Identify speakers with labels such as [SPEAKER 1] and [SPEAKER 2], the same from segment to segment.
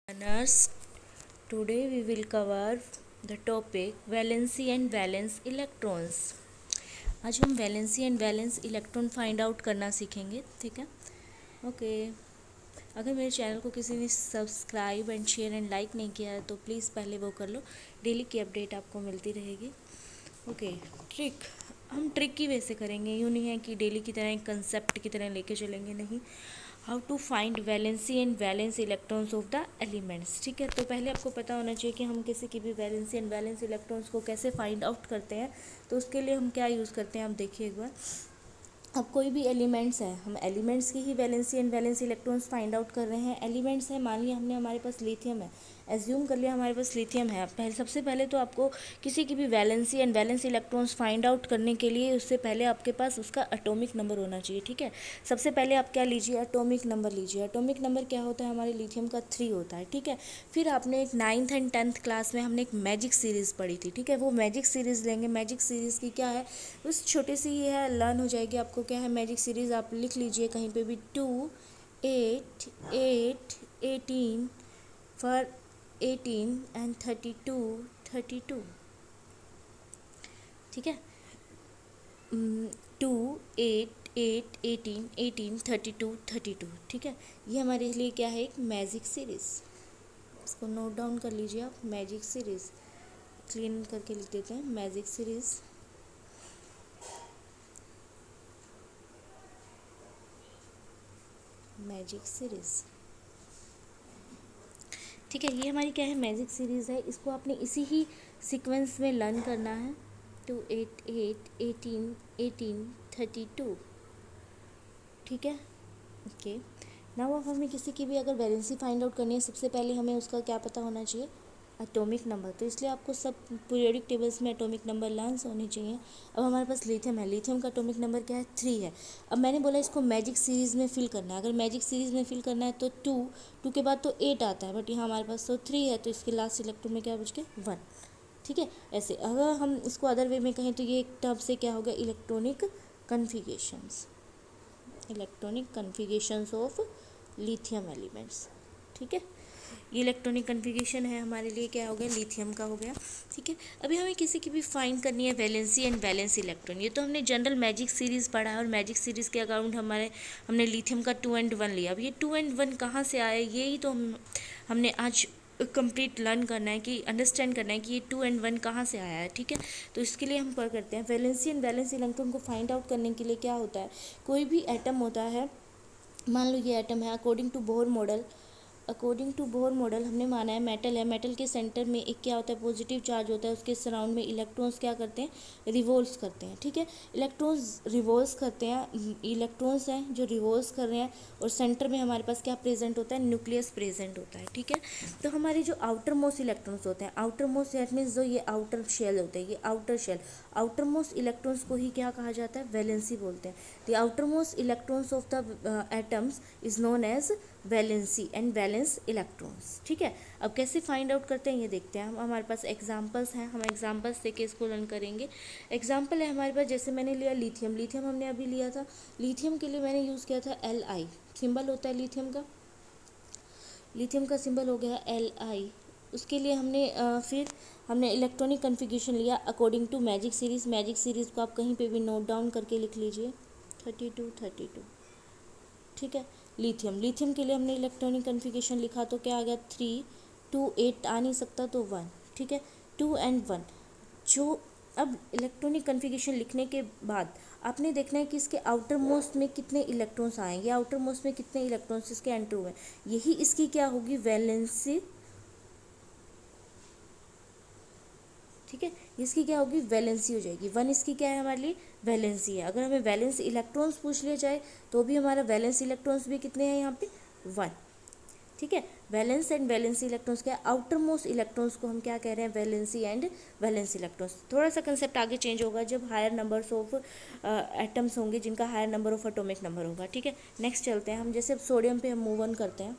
[SPEAKER 1] Learners, today we will cover the topic valency and valence electrons. आज हम valency and valence electron find out करना सीखेंगे, ठीक है। ओके अगर मेरे चैनल को किसी ने subscribe and share and like नहीं किया है तो प्लीज़ पहले वो कर लो। डेली की अपडेट आपको मिलती रहेगी। ओके हम ट्रिक की वे से करेंगे, यूँ नहीं है कि डेली की तरह एक कंसेप्ट की तरह लेके चलेंगे, नहीं। How to find valency and valence electrons of the elements, ठीक है। तो पहले आपको पता होना चाहिए कि हम किसी की भी वैलेंसी एंड वैलेंस इलेक्ट्रॉन्स को कैसे फाइंड आउट करते हैं। तो उसके लिए हम क्या यूज़ करते हैं, आप देखिए एक बार। अब कोई भी एलिमेंट्स है, हम एलिमेंट्स की ही valency and valence electrons find out कर रहे हैं। एलिमेंट्स है, मान लिया हमने हमारे पास लिथियम है, एज्यूम कर लिया हमारे पास लिथियम है। सबसे पहले तो आपको किसी की भी valency and valence electrons find out करने के लिए उससे पहले आपके पास उसका एटॉमिक नंबर होना चाहिए, ठीक है। सबसे पहले आप क्या लीजिए, एटॉमिक नंबर लीजिए। एटॉमिक नंबर क्या होता है, हमारे लिथियम का 3 होता है, ठीक है। फिर आपने एक 9th एंड 10th क्लास में हमने एक मैजिक सीरीज़ पढ़ी थी, ठीक है। वो मैजिक सीरीज़ लेंगे। मैजिक सीरीज़ की क्या है, उस छोटी सी ही है, लर्न हो जाएगी आपको। क्या है मैजिक सीरीज़, आप लिख लीजिए कहीं पे भी, 2 8 8 18 फॉर 18 एंड 32 32, ठीक है। 2 8 8 18 18 32 32, ठीक है। ये हमारे लिए क्या है, एक मैजिक सीरीज़। इसको नोट डाउन कर लीजिए आप, मैजिक सीरीज़ क्लीन करके लिख देते हैं, मैजिक सीरीज़। मैजिक सीरीज़, ठीक है। ये हमारी क्या है, मैजिक सीरीज़ है। इसको आपने इसी ही सीक्वेंस में लर्न करना है। 2 8 8 18 18 32, ठीक है। ओके नाउ अब हमें किसी की भी अगर वैलेंसी फाइंड आउट करनी है, सबसे पहले हमें उसका क्या पता होना चाहिए, एटॉमिक नंबर। तो इसलिए आपको सब पीरियोडिक टेबल्स में एटॉमिक नंबर लर्न होने चाहिए। अब हमारे पास लिथियम है, लिथियम का एटॉमिक नंबर क्या है, 3 है। अब मैंने बोला इसको मैजिक सीरीज़ में फिल करना है। अगर मैजिक सीरीज़ में फिल करना है तो 2 के बाद तो 8 आता है, बट यहाँ हमारे पास तो 3 है, तो इसके लास्ट इलेक्ट्रॉन में क्या बच गया, 1, ठीक है। ऐसे अगर हम इसको अदर वे में कहें तो ये एक टर्म से क्या हो गया, electronic configurations, electronic configurations of lithium elements, ठीक है। ये इलेक्ट्रॉनिक कन्फिगरेशन है हमारे लिए, क्या हो गया, लिथियम का हो गया, ठीक है। अभी हमें किसी की भी फाइंड करनी है वैलेंसी एंड वैलेंस इलेक्ट्रॉन। ये तो हमने जनरल मैजिक सीरीज़ पढ़ा है, और मैजिक सीरीज़ के अकाउंट हमने लिथियम का 2 and 1 लिया। अब ये 2 and 1 कहाँ से आए, यही तो हमने आज कंप्लीट लर्न करना है, कि अंडरस्टैंड करना है कि ये 2 and 1 कहाँ से आया है, ठीक है। तो इसके लिए हम पर करते हैं, वैलेंसी एंड वैलेंस इलेक्ट्रॉन को फाइंड आउट करने के लिए क्या होता है, कोई भी एटम होता है, मान लो ये एटम है, अकॉर्डिंग टू बोर मॉडल हमने माना है मेटल है। मेटल के सेंटर में एक क्या होता है, पॉजिटिव चार्ज होता है। उसके सराउंड में इलेक्ट्रॉन्स क्या करते हैं, रिवोल्व्स करते हैं, ठीक है। इलेक्ट्रॉन्स रिवोल्व्स करते हैं, इलेक्ट्रॉन्स हैं जो रिवोल्व्स कर रहे हैं, और सेंटर में हमारे पास क्या प्रेजेंट होता है, न्यूक्लियस प्रेजेंट होता है, ठीक है। तो हमारे जो आउटर मोस्ट इलेक्ट्रॉन्स होते हैं, आउटर मोस्ट दैट मीन्स जो ये आउटर शेल होते हैं, ये outer shell, outermost electrons को ही क्या कहा जाता है, वैलेंसी बोलते हैं। The outermost electrons of the atoms is known as valency and valence electrons, ठीक है। अब कैसे फाइंड आउट करते हैं ये देखते हैं हम। हमारे पास एग्जांपल्स हैं, हम एग्जांपल्स से इसको लर्न करेंगे। एग्जांपल है हमारे पास, जैसे मैंने लिया लिथियम, लिथियम हमने अभी लिया था। लिथियम के लिए मैंने यूज़ किया था Li, सिंबल होता है लिथियम का, लिथियम का सिंबल हो गया Li। उसके लिए फिर हमने इलेक्ट्रॉनिक कन्फिग्रेशन लिया according to magic series. Magic series को आप कहीं पे भी नोट डाउन करके लिख लीजिए, 32 32, ठीक है। लिथियम के लिए हमने इलेक्ट्रॉनिक कन्फिगरेशन लिखा, तो क्या आ गया, 3 2 8 आ नहीं सकता तो 1, ठीक है, 2 and 1। जो अब इलेक्ट्रॉनिक कन्फिगरेशन लिखने के बाद आपने देखना है कि इसके आउटर मोस्ट में कितने इलेक्ट्रॉन्स आएंगे, आउटर मोस्ट में कितने इलेक्ट्रॉन्स इसके एंटर हुए, यही इसकी क्या होगी, वैलेंसी, ठीक है। इसकी क्या होगी, वैलेंसी हो जाएगी। 1 इसकी क्या है, हमारे लिए वैलेंसी है। अगर हमें वैलेंस इलेक्ट्रॉन्स पूछ लिया जाए तो भी हमारा वैलेंस इलेक्ट्रॉन्स भी कितने हैं यहाँ पे, 1, ठीक है। वैलेंस एंड वैलेंसी इलेक्ट्रॉन्स क्या, आउटर मोस्ट इलेक्ट्रॉन्स को हम क्या कह रहे हैं, वैलेंसी एंड वैलेंस इलेक्ट्रॉन्स। थोड़ा सा कंसेप्ट आगे चेंज होगा जब हायर नंबर्स ऑफ एटम्स होंगे, जिनका higher number of atomic number होगा, ठीक है। नेक्स्ट चलते हैं हम, जैसे अब सोडियम पे हम मूव ऑन करते हैं।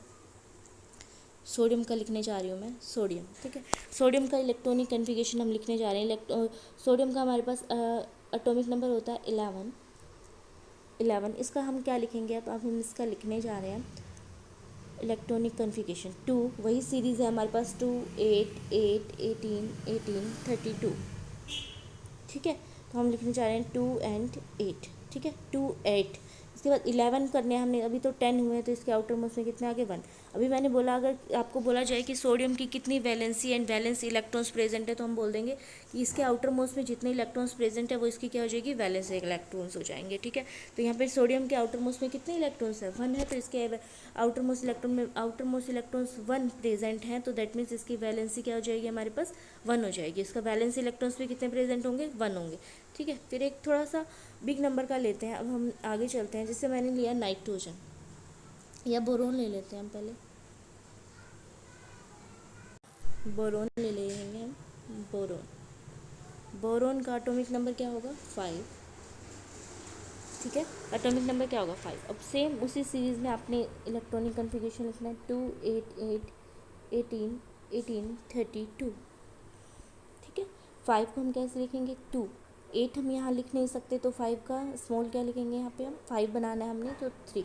[SPEAKER 1] सोडियम का लिखने जा रही हूँ मैं, सोडियम, ठीक है। सोडियम का इलेक्ट्रॉनिक कन्फिगरेशन हम लिखने जा रहे हैं। सोडियम का हमारे पास एटॉमिक नंबर होता है 11। इसका हम क्या लिखेंगे, अब हम इसका लिखने जा रहे हैं इलेक्ट्रॉनिक कन्फिगरेशन 2, वही सीरीज़ है हमारे पास 2, 8, 8, 18, 18, 32। ठीक है, तो हम लिखने जा रहे हैं 2 एंड 8। ठीक है, 2, 8। इसके बाद 11 करने हैं हमने, अभी तो 10 हुए हैं तो इसके आउटर मोस्ट में कितने आगे 1। अभी मैंने बोला अगर आपको बोला जाए कि सोडियम की कितनी valency and valence electrons present है, तो हम बोल देंगे कि इसके आउटर मोस्ट में जितने इलेक्ट्रॉन्स प्रेजेंट है वो इसकी क्या हो जाएगी, वैलेंस इलेक्ट्रॉन्स हो जाएंगे। ठीक है, तो यहाँ पे सोडियम के आउटर मोस्ट में कितने इलेक्ट्रॉन्स है, 1 है, तो इसके आउटर मोस्ट इलेक्ट्रॉन में आउटर मोस्ट इलेक्ट्रॉन्स 1 प्रेजेंट हैं, तो दैट मीन्स इसकी वैलेंसी क्या हो जाएगी हमारे पास, 1 हो जाएगी। इसका वैलेंस इलेक्ट्रॉन्स भी कितने प्रेजेंट होंगे, 1 होंगे। ठीक है, फिर एक थोड़ा सा बिग नंबर का लेते हैं। अब हम आगे चलते हैं, जैसे मैंने लिया नाइट्रोजन या बोरोन ले लेते हैं हम पहले, बोरोन ले लेंगे हम। बोरोन, बोरोन का एटॉमिक नंबर क्या होगा, 5। ठीक है, एटॉमिक नंबर क्या होगा, 5। अब सेम उसी सीरीज़ में आपने इलेक्ट्रॉनिक कन्फिगरेशन लिखना है, 2, 8, 8, 18, 18, 32। ठीक है, 5 को हम कैसे लिखेंगे, 2, 8 हम यहाँ लिख नहीं सकते तो 5 का स्मॉल क्या लिखेंगे, यहाँ पे हम 5 बनाना है हमने तो 3,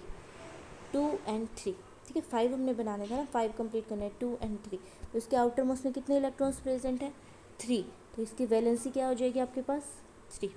[SPEAKER 1] 2 एंड 3। ठीक है, 5 हमने बनाने था ना, 5 कंप्लीट करना है, 2 एंड 3। तो इसके आउटर मोस्ट में कितने इलेक्ट्रॉन्स प्रेजेंट है, 3। तो इसकी वैलेंसी क्या हो जाएगी आपके पास, 3।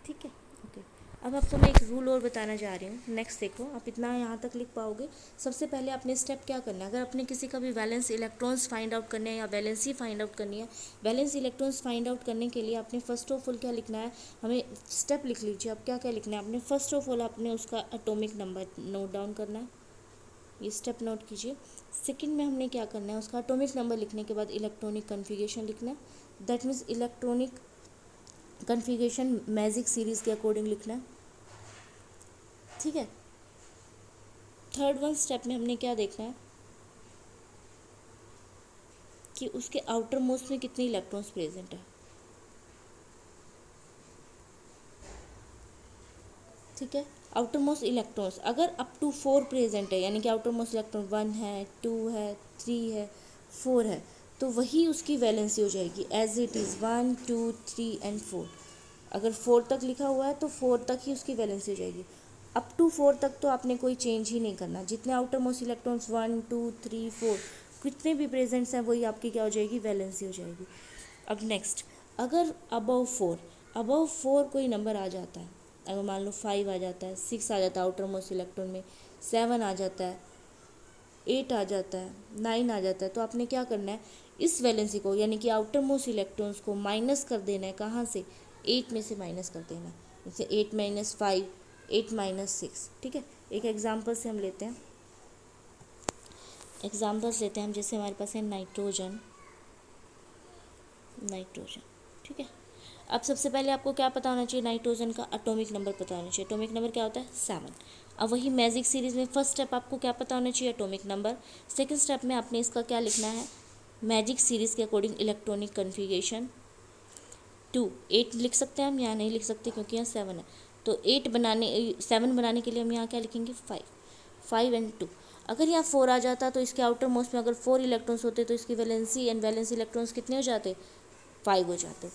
[SPEAKER 1] ठीक है, ओके। अब आपको मैं एक रूल और बताना जा रही हूँ। नेक्स्ट देखो, आप इतना यहाँ तक लिख पाओगे। सबसे पहले आपने स्टेप क्या करना है, अगर आपने किसी का भी वैलेंस इलेक्ट्रॉन्स फाइंड आउट करने हैं या वैलेंसी फाइंड आउट करनी है, वैलेंस इलेक्ट्रॉन्स फाइंड आउट करने के लिए आपने फर्स्ट ऑफ ऑल क्या लिखना है, हमें स्टेप लिख लीजिए। अब क्या क्या लिखना है आपने, फर्स्ट ऑफ ऑल आपने उसका एटॉमिक नंबर नोट डाउन करना है, ये स्टेप नोट कीजिए। सेकंड में हमने क्या करना है, उसका एटॉमिक नंबर लिखने के बाद इलेक्ट्रॉनिक कन्फिगरेशन लिखना है, that means electronic configuration magic series के अकॉर्डिंग लिखना है। ठीक है, थर्ड वन स्टेप में हमने क्या देखना है कि उसके आउटर मोस्ट में कितने इलेक्ट्रॉन्स प्रेजेंट है। ठीक है, आउटर मोस्ट इलेक्ट्रॉन्स अगर अप टू 4 प्रेजेंट है, यानी कि आउटर मोस्ट इलेक्ट्रॉन 1 है, 2 है, 3 है, 4 है, तो वही उसकी वैलेंसी हो जाएगी एज इट इज़ 1, 2, 3 एंड 4। अगर 4 तक लिखा हुआ है तो 4 तक ही उसकी वैलेंसी हो जाएगी। अप टू 4 तक तो आपने कोई चेंज ही नहीं करना, जितने आउटर मोस्ट इलेक्ट्रॉन्स 1, 2, 3, 4 कितने भी प्रेजेंट्स हैं वही आपकी क्या हो जाएगी, वैलेंसी हो जाएगी। अब नेक्स्ट, अगर अबव 4 कोई नंबर आ जाता है, अगर मान लो 5 आ जाता है, 6 आ जाता है आउटर मोस्ट इलेक्ट्रॉन में, 7 आ जाता है, 8 आ जाता है, 9 आ जाता है, तो आपने क्या करना है, इस वैलेंसी को यानी कि आउटर मोस्ट इलेक्ट्रॉन्स को माइनस कर देना है। कहाँ से, 8 में से माइनस कर देना है। जैसे 8 माइनस 5, 8 माइनस 6। ठीक है, एक एग्जाम्पल से हम लेते हैं, हम जैसे हमारे पास है नाइट्रोजन। ठीक है, अब सबसे पहले आपको क्या पता होना चाहिए, नाइट्रोजन का एटॉमिक नंबर पता होना चाहिए। एटॉमिक नंबर क्या होता है, 7। अब वही मैजिक सीरीज़ में फर्स्ट स्टेप आपको क्या पता होना चाहिए, एटॉमिक नंबर। सेकंड स्टेप में आपने इसका क्या लिखना है, मैजिक सीरीज़ के अकॉर्डिंग इलेक्ट्रॉनिक कन्फिगरेशन 2। 8 लिख सकते हैं हम, यहाँ नहीं लिख सकते क्योंकि यहाँ 7 है, तो 7 बनाने के लिए हम यहाँ क्या लिखेंगे, 5 एंड 2। अगर यहाँ 4 आ जाता तो इसके आउटर मोस्ट में अगर 4 इलेक्ट्रॉन्स होते तो इसकी वैलेंसी एंड वैलेंस इलेक्ट्रॉन्स कितने हो जाते, 5 हो जाते,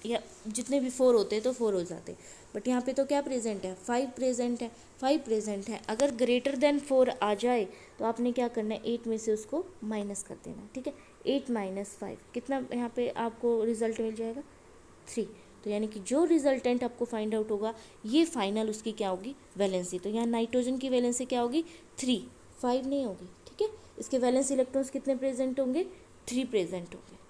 [SPEAKER 1] या जितने भी 4 होते तो 4 हो जाते। बट यहाँ पे तो क्या प्रेजेंट है, 5 प्रेजेंट है, 5 प्रेजेंट है। अगर ग्रेटर देन 4 आ जाए तो आपने क्या करना है, 8 में से उसको माइनस कर देना। ठीक है, 8 माइनस 5 कितना यहाँ पे आपको रिजल्ट मिल जाएगा, 3। तो यानी कि जो रिजल्टेंट आपको फाइंड आउट होगा ये फाइनल उसकी क्या होगी, वैलेंसी। तो यहाँ नाइट्रोजन की वैलेंसी क्या होगी, 3, 5 नहीं होगी। ठीक है, इसके वैलेंस इलेक्ट्रॉन्स कितने प्रेजेंट होंगे, 3 प्रेजेंट होंगे।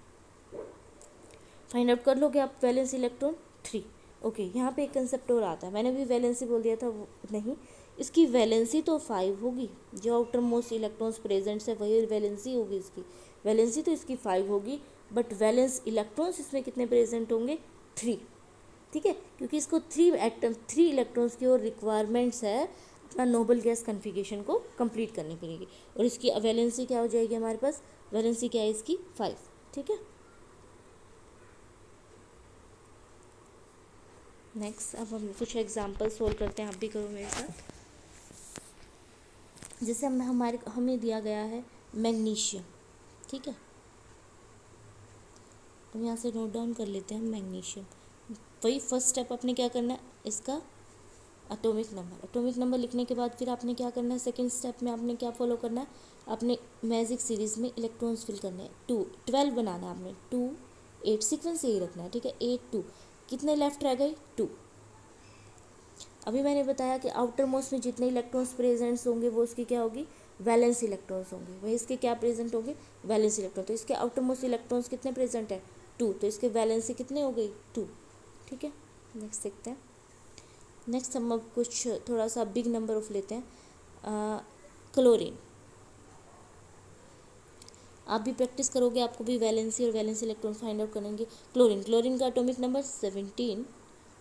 [SPEAKER 1] फाइंड आउट कर लोगे आप वैलेंस इलेक्ट्रॉन 3। ओके, यहाँ पे एक कंसेप्ट और आता है, मैंने भी वैलेंसी बोल दिया था, वो नहीं, इसकी वैलेंसी तो 5 होगी, जो आउटर मोस्ट इलेक्ट्रॉन्स प्रेजेंट्स है वही वैलेंसी होगी इसकी। वैलेंसी तो इसकी 5 होगी, बट वैलेंस इलेक्ट्रॉन्स इसमें कितने प्रेजेंट होंगे, 3। ठीक है, क्योंकि इसको 3 इलेक्ट्रॉन्स की और रिक्वायरमेंट्स है अपना नोबल गैस कन्फिगरेशन को कंप्लीट करने के लिए, और इसकी वैलेंसी क्या हो जाएगी हमारे पास, वैलेंसी क्या है इसकी, 5। ठीक है, नेक्स्ट अब हम कुछ एग्जांपल सोल्व करते हैं, आप भी करो मेरे साथ। जैसे हमें दिया गया है मैग्नीशियम। ठीक है, तो यहाँ से नोट डाउन कर लेते हैं मैग्नीशियम। वही फर्स्ट स्टेप अपने क्या करना है, इसका एटॉमिक नंबर लिखने के बाद फिर आपने क्या करना है, सेकंड स्टेप में आपने क्या फॉलो करना है, आपने मैजिक सीरीज़ में इलेक्ट्रॉन्स फिल करने हैं। 12 बनाना है आपने, 2 8 सीक्वेंस यही रखना है, ठीक है। 8 2 कितने लेफ्ट रह गए, 2। अभी मैंने बताया कि आउटर मोस्ट में जितने इलेक्ट्रॉन्स प्रेजेंट्स होंगे वो उसकी क्या होगी, वैलेंस इलेक्ट्रॉन्स होंगे। वही इसके क्या प्रेजेंट होंगे, वैलेंस इलेक्ट्रॉन। तो इसके आउटर मोस्ट इलेक्ट्रॉन्स कितने प्रेजेंट है, 2, तो इसके वैलेंसी कितने हो गई, 2, ठीक है। नेक्स्ट देखते हैं। नेक्स्ट हम अब कुछ थोड़ा सा बिग नंबर ऑफ लेते हैं। क्लोरीन, आप भी प्रैक्टिस करोगे, आपको भी वैलेंसी और वैलेंस इलेक्ट्रॉन फाइंड आउट करेंगे। क्लोरीन का एटॉमिक नंबर 17,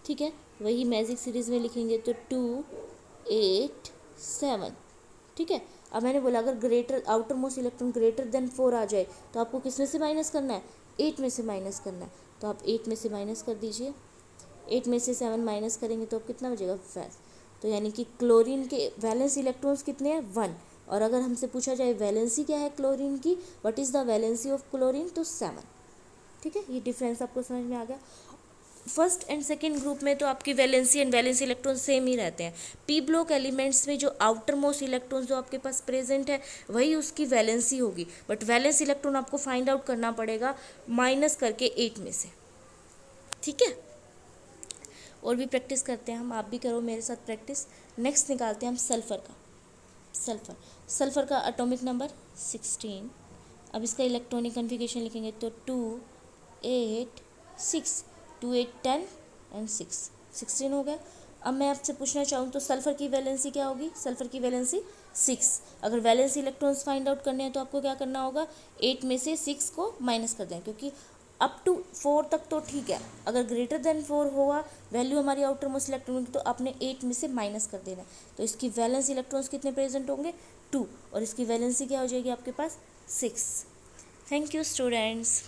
[SPEAKER 1] ठीक है। वही मैजिक सीरीज में लिखेंगे तो 2 8 7, ठीक है। अब मैंने बोला अगर greater outer most electron greater than 4 आ जाए तो आपको किस में से माइनस करना है, 8 में से माइनस करना है। तो आप 8 में से माइनस कर दीजिए, 8 में से 7 माइनस करेंगे तो अब कितना बचेगा, 5। तो यानी कि क्लोरीन के वैलेंस इलेक्ट्रॉन्स कितने हैं, 1। और अगर हमसे पूछा जाए वैलेंसी क्या है क्लोरीन की, what is the valency of chlorine, तो 7, ठीक है। ये डिफरेंस आपको समझ में आ गया। फर्स्ट एंड सेकेंड ग्रुप में तो आपकी valency and valence electron same ही रहते हैं। पी ब्लॉक एलिमेंट्स में जो आउटर मोस्ट इलेक्ट्रॉन जो आपके पास प्रेजेंट है वही उसकी वैलेंसी होगी, बट वैलेंस इलेक्ट्रॉन आपको फाइंड आउट करना पड़ेगा माइनस करके 8 में से, ठीक है। और भी प्रैक्टिस करते हैं हम, आप भी करो मेरे साथ प्रैक्टिस। नेक्स्ट निकालते हैं हम सल्फ़र का। सल्फ़र का एटॉमिक नंबर 16। अब इसका इलेक्ट्रॉनिक कन्फिगरेशन लिखेंगे तो 2 8 6, 2 8 10 एंड 6, 16 हो गया। अब मैं आपसे पूछना चाहूँ तो सल्फ़र की वैलेंसी क्या होगी, सल्फ़र की वैलेंसी 6। अगर वैलेंसी इलेक्ट्रॉन्स फाइंड आउट करने हैं तो आपको क्या करना होगा, 8 में से 6 को माइनस कर दें, क्योंकि अप टू 4 तक तो ठीक है, अगर ग्रेटर देन 4 हुआ वैल्यू हमारी आउटर मोस्ट इलेक्ट्रॉन की तो आपने 8 में से माइनस कर देना है। तो इसकी वैलेंस इलेक्ट्रॉन्स कितने प्रेजेंट होंगे, 2, और इसकी वैलेंसी क्या हो जाएगी आपके पास, 6। Thank you students.